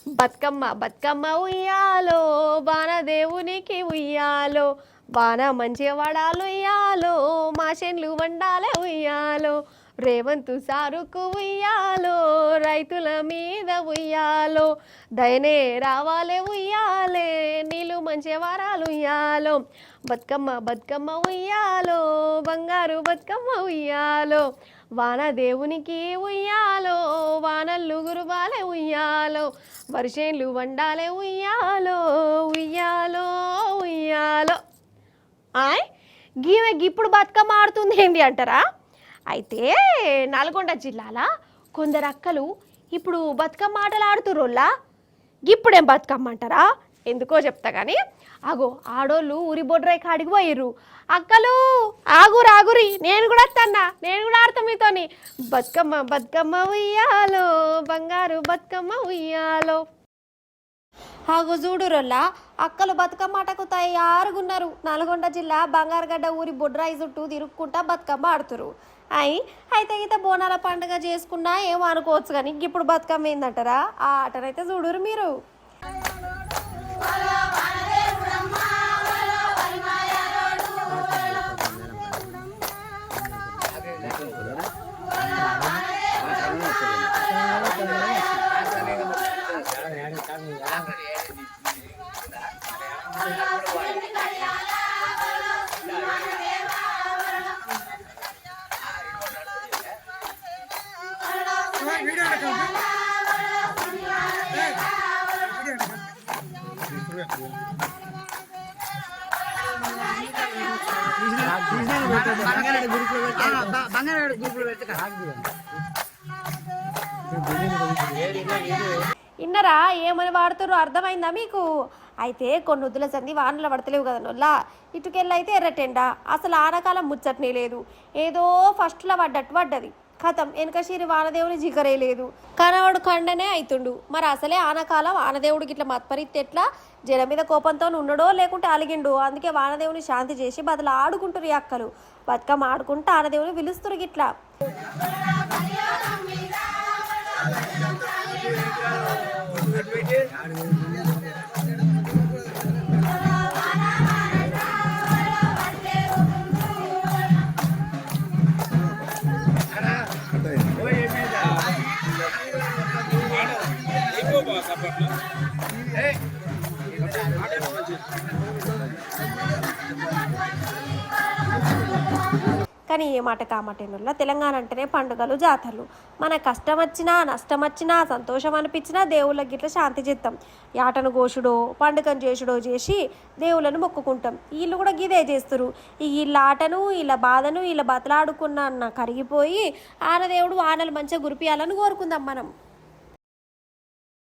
బతుకమ్మ బతుకమ్మ ఉయ్యాలో బాణదేవునికి ఉయ్యాలో బాణ మంచిగా వడాలు ఉయ్యాలో మా చెన్లు వండాలే ఉయ్యాలో రేవంతు సారుకు ఉయ్యాలో రైతుల మీద ఉయ్యాలో దయనే రావాలే ఉయ్యాలే నీళ్ళు మంచి వరాలు ఉయ్యాలో బతుకమ్మ బతుకమ్మ ఉయ్యాలో బంగారు బతుకమ్మ ఉయ్యాలో వాన దేవునికి ఉయ్యాలో వానల్లు గురువాలే ఉయ్యాలో వర్షేన్లు వండాలే ఉయ్యాలో ఉయ్యాలో ఉయ్యాలో ఆయ్ గీమె ఇప్పుడు బతుకమ్మ ఆడుతుంది ఏంటి అంటారా? అయితే నల్గొండ జిల్లాల కొందరు అక్కలు ఇప్పుడు బతుకమ్మ ఆటలు ఆడుతుర్రోళ్ళా ఇప్పుడేం బతుకమ్మ అంటారా? ఎందుకో చెప్తా కానీ అగో ఆడోళ్ళు ఊరి బొడ్రాయి కాడికి పోయిర్రు. అక్కలు ఆగురి నేను కూడా వస్తాన్నా, నేను కూడా ఆడతా మీతోని. బతుకమ్మ బతుకమ్మ ఉయ్యాలో బంగారు బతుకమ్మ ఉయ్యాలో. ఆగో చూడురొల్లా అక్కలు బతుకమ్మ ఆటకు తయారుగున్నారు. నల్గొండ జిల్లా బంగారుగడ్డ ఊరి బొడ్రాయి చుట్టూ తిరుక్కుంటా బతుకమ్మ ఆడుతురు. అయితే గీత బోనాల పండుగ చేసుకున్నా ఏమో అనుకోవచ్చు కానీ ఇప్పుడు బతుకమ్మ ఏందంటారా? ఆ ఆటనైతే చూడురు మీరు. ఇన్నరా ఏమని వాడుతారో అర్థమైందా మీకు? అయితే కొన్ని వద్దుల సంది వానలు పడతలేవు కదా నొల్లా, ఇటుకెళ్ళైతే ఎర్రటెండ. అసలు ఆనకాలం ముచ్చట్నే లేదు, ఏదో ఫస్ట్లో పడ్డది. కథం వెనకశీరి వానదేవుని జిగరే లేదు, కనవాడు కండనే అవుతుండు. మరి అసలే ఆనకాలం వానదేవుడికి ఇట్లా మత్పరిత్తి ఎట్లా? జనం మీద కోపంతో ఉండడో లేకుంటే అలిగిండు. అందుకే వానదేవుని శాంతి చేసి బదులు ఆడుకుంటురు ఈ అక్కలు. బతుకమ్మ ఆడుకుంటూ ఆనదేవుని పిలుస్తురు గిట్లా. కానీ ఏ మాట కామాటేనుల్లా తెలంగాణ అంటేనే పండుగలు జాతరలు. మన కష్టం వచ్చినా నష్టం వచ్చినా సంతోషం అనిపించినా దేవుళ్ళకి గిట్ల శాంతి చేస్తాం. యాటను గోషుడో పండుగను చేసుడో చేసి దేవుళ్ళను మొక్కుకుంటాం. వీళ్ళు కూడా గిదే చేస్తారు. వీళ్ళ ఆటను వీళ్ళ బాధను వీళ్ళ బతలాడుకున్న కరిగిపోయి ఆనదేవుడు వానలు మంచిగా గురిపియాలని కోరుకుందాం మనం.